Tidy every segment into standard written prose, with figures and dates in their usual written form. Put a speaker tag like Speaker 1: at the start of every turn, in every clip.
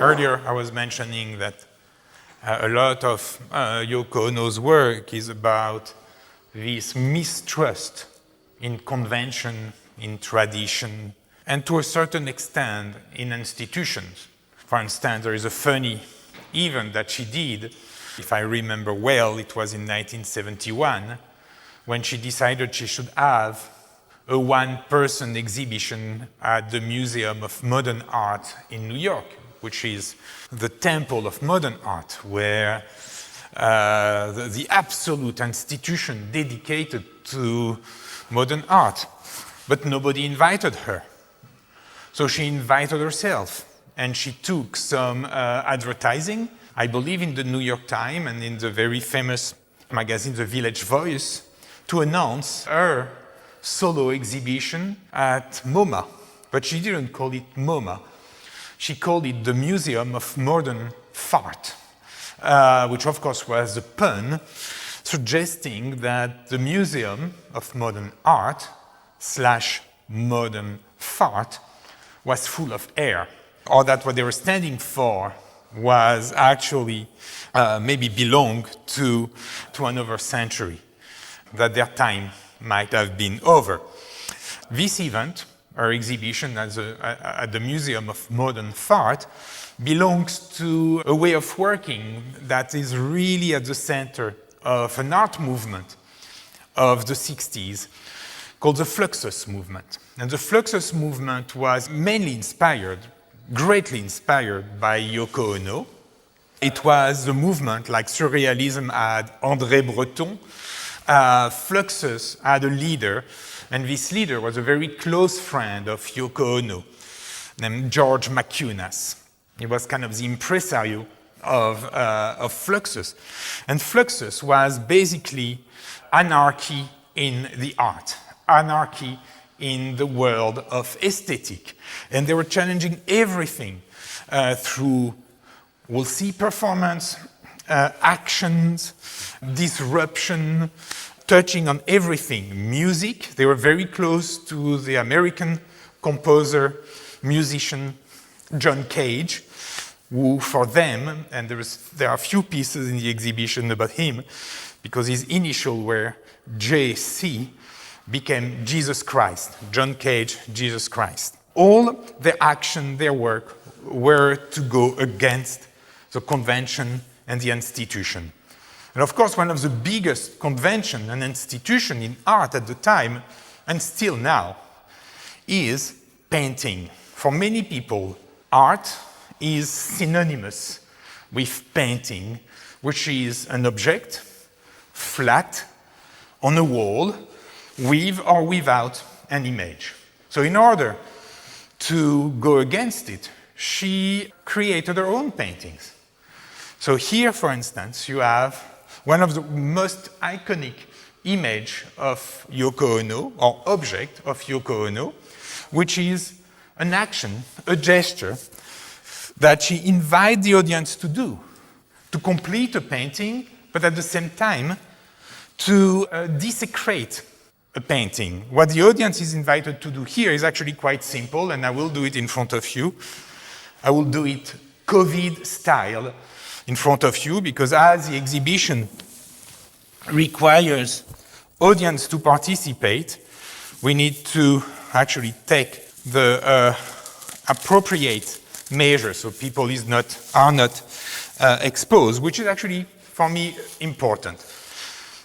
Speaker 1: Earlier, I was mentioning that a lot of Yoko Ono's work is about this mistrust in convention, in tradition, and to a certain extent in institutions. For instance, there is a funny event that she did, if I remember well, it was in 1971, when she decided she should have a one-person exhibition at the Museum of Modern Art in New York, which is the temple of modern art, where the absolute institution dedicated to modern art. But nobody invited her. So she invited herself, and she took some advertising, I believe in the New York Times and in the very famous magazine, The Village Voice, to announce her solo exhibition at MoMA. But she didn't call it MoMA. She called it the Museum of Modern Fart, which of course was a pun, suggesting that the Museum of Modern Art / modern fart was full of air, or that what they were standing for was actually maybe belonged to another century, that their time might have been over. This event, our exhibition at the Museum of Modern Fart, belongs to a way of working that is really at the center of an art movement of the 60s called the Fluxus Movement. And the Fluxus Movement was mainly inspired, greatly inspired by Yoko Ono. It was a movement like Surrealism had André Breton. Fluxus had a leader, and this leader was a very close friend of Yoko Ono, named George McCunas. He was kind of the impresario of Fluxus. And Fluxus was basically anarchy in the art, anarchy in the world of aesthetic. And they were challenging everything through, we'll see, performance, actions, disruption, touching on everything. Music, they were very close to the American composer, musician, John Cage, who for them, and there are a few pieces in the exhibition about him, because his initials were JC, became Jesus Christ, John Cage, Jesus Christ. All their action, their work, were to go against the convention and the institution. And of course, one of the biggest convention and institution in art at the time, and still now, is painting. For many people, art is synonymous with painting, which is an object, flat, on a wall, with or without an image. So in order to go against it, she created her own paintings. So here, for instance, you have one of the most iconic image of Yoko Ono, or object of Yoko Ono, which is an action, a gesture, that she invites the audience to do, to complete a painting, but at the same time, to desecrate a painting. What the audience is invited to do here is actually quite simple, and I will do it in front of you. I will do it COVID style in front of you, because as the exhibition requires audience to participate, we need to actually take the appropriate measure so people are not exposed, which is actually, for me, important.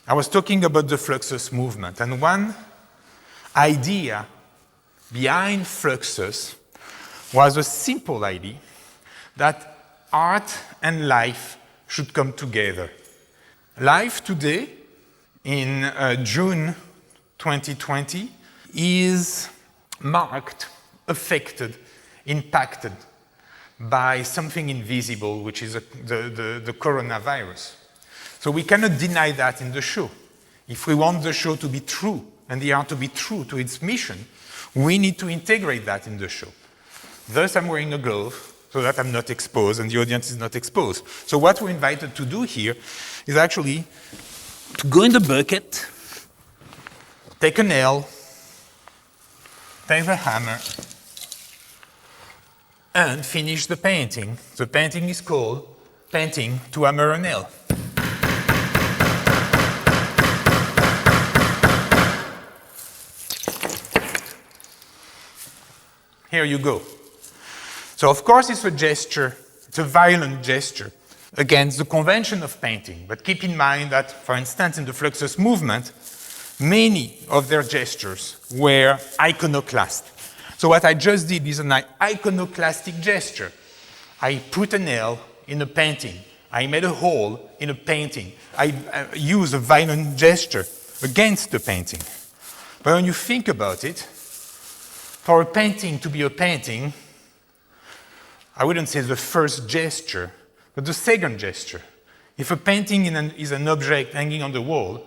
Speaker 1: I was talking about the Fluxus movement, and one idea behind Fluxus was a simple idea that art and life should come together. Life today, in June 2020, is marked, affected, impacted by something invisible, which is the coronavirus. So we cannot deny that in the show. If we want the show to be true, and the art to be true to its mission, we need to integrate that in the show. Thus, I'm wearing a glove, so that I'm not exposed and the audience is not exposed. So what we're invited to do here is actually to go in the bucket, take a nail, take the hammer, and finish the painting. The painting is called Painting to Hammer a Nail. Here you go. So of course it's a gesture, it's a violent gesture against the convention of painting. But keep in mind that, for instance, in the Fluxus movement, many of their gestures were iconoclast. So what I just did is an iconoclastic gesture. I put a nail in a painting. I made a hole in a painting. I use a violent gesture against the painting. But when you think about it, for a painting to be a painting, I wouldn't say the first gesture, but the second gesture. If a painting is an object hanging on the wall,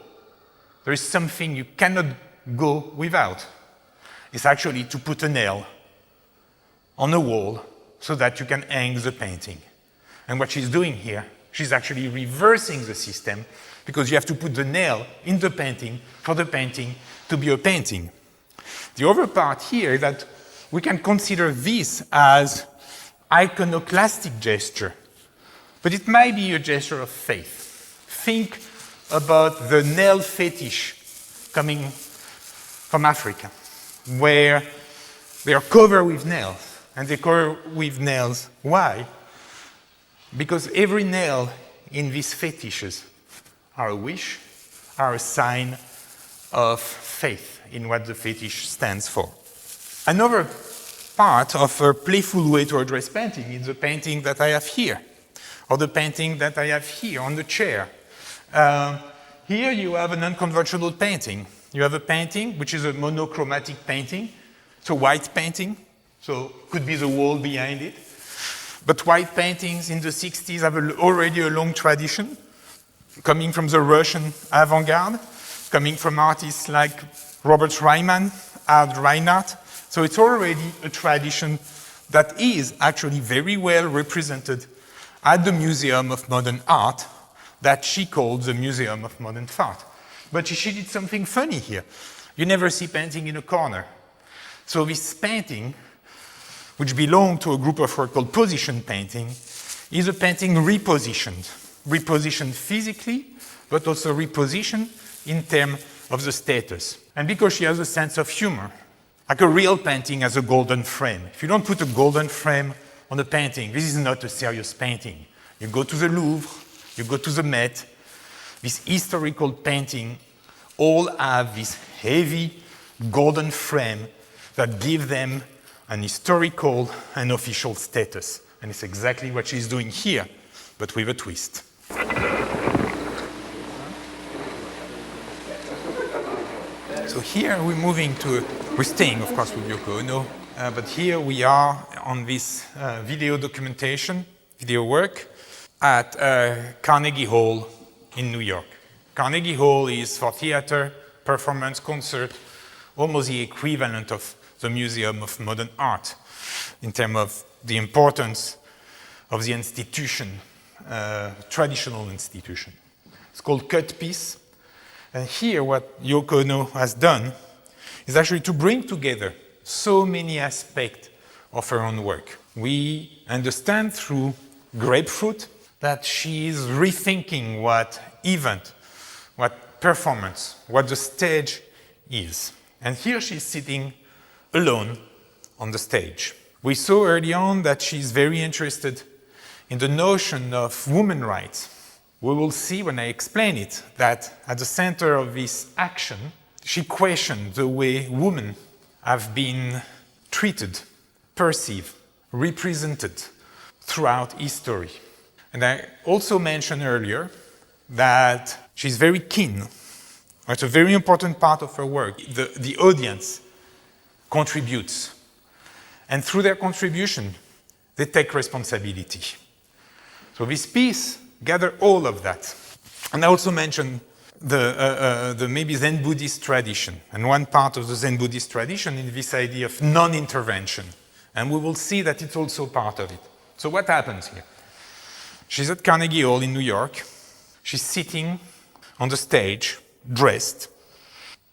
Speaker 1: there is something you cannot go without. It's actually to put a nail on a wall so that you can hang the painting. And what she's doing here, she's actually reversing the system because you have to put the nail in the painting for the painting to be a painting. The other part here is that we can consider this as iconoclastic gesture, but it might be a gesture of faith. Think about the nail fetish coming from Africa, where they are covered with nails. And they cover with nails. Why? Because every nail in these fetishes are a wish, are a sign of faith in what the fetish stands for. Another part of a playful way to address painting is the painting that I have here, or the painting that I have here on the chair. Here you have an unconventional painting. You have a painting which is a monochromatic painting. It's a white painting, so could be the wall behind it. But white paintings in the 60s have already a long tradition, coming from the Russian avant-garde, coming from artists like Robert Reimann, Art Reinhardt. So it's already a tradition that is actually very well represented at the Museum of Modern Art that she called the Museum of Modern Art. But she did something funny here. You never see painting in a corner. So this painting, which belonged to a group of work called position painting, is a painting repositioned. Repositioned physically, but also repositioned in terms of the status. And because she has a sense of humor, like a real painting has a golden frame. If you don't put a golden frame on a painting, this is not a serious painting. You go to the Louvre, you go to the Met, this historical painting all have this heavy golden frame that give them an historical and official status. And it's exactly what she's doing here, but with a twist. So here we're staying, of course, with Yoko Ono, but here we are on this video documentation, video work, at Carnegie Hall in New York. Carnegie Hall is, for theater, performance, concert, almost the equivalent of the Museum of Modern Art in terms of the importance of the institution, traditional institution. It's called Cut Piece. And here what Yoko Ono has done is actually to bring together so many aspects of her own work. We understand through Grapefruit that she is rethinking what event, what performance, what the stage is. And here she's sitting alone on the stage. We saw early on that she's very interested in the notion of women's rights. We will see when I explain it that at the center of this action, she questioned the way women have been treated, perceived, represented throughout history. And I also mentioned earlier that she's very keen. It's a very important part of her work. The audience contributes. And through their contribution, they take responsibility. So this piece gathers all of that. And I also mentioned the maybe Zen Buddhist tradition. And one part of the Zen Buddhist tradition is this idea of non-intervention. And we will see that it's also part of it. So what happens here? She's at Carnegie Hall in New York. She's sitting on the stage, dressed.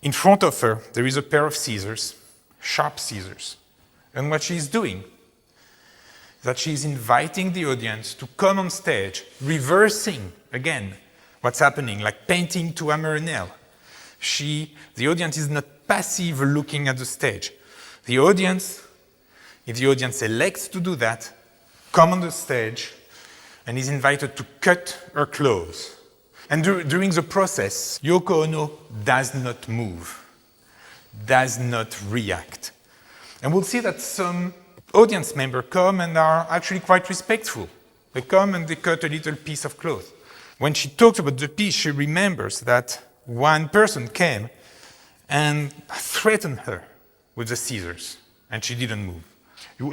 Speaker 1: In front of her, there is a pair of scissors, sharp scissors. And what she's doing that she's inviting the audience to come on stage, reversing, again, what's happening, like painting to hammer a nail. The audience is not passive looking at the stage. The audience, if the audience elects to do that, come on the stage and is invited to cut her clothes. And during the process, Yoko Ono does not move, does not react. And we'll see that some audience members come and are actually quite respectful. They come and they cut a little piece of cloth. When she talks about the piece, she remembers that one person came and threatened her with the scissors, and she didn't move.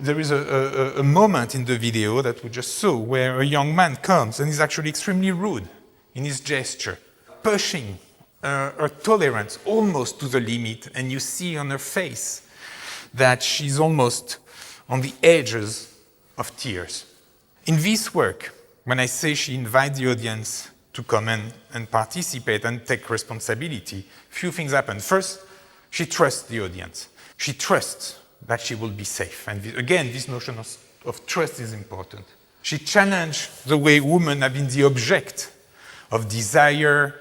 Speaker 1: There is a moment in the video that we just saw where a young man comes and is actually extremely rude in his gesture, pushing her tolerance almost to the limit, and you see on her face that she's almost on the edges of tears. In this work, when I say she invites the audience to come and participate and take responsibility, few things happen. First, she trusts the audience. She trusts that she will be safe. And again, this notion of trust is important. She challenged the way women have been the object of desire,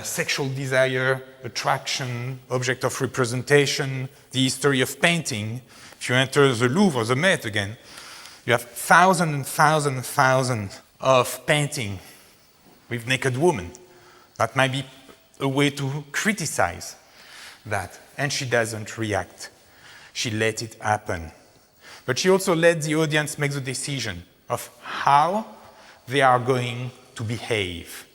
Speaker 1: sexual desire, attraction, object of representation, the history of painting. If you enter the Louvre or the Met again, you have thousands and thousands and thousands of paintings with naked women. That might be a way to criticize that. And she doesn't react. She let it happen. But she also let the audience make the decision of how they are going to behave,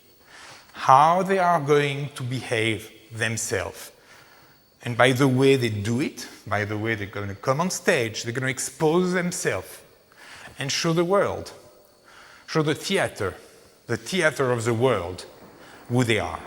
Speaker 1: how they are going to behave themselves. And by the way they do it, by the way they're going to come on stage, they're going to expose themselves and show the world, show the theater of the world, who they are.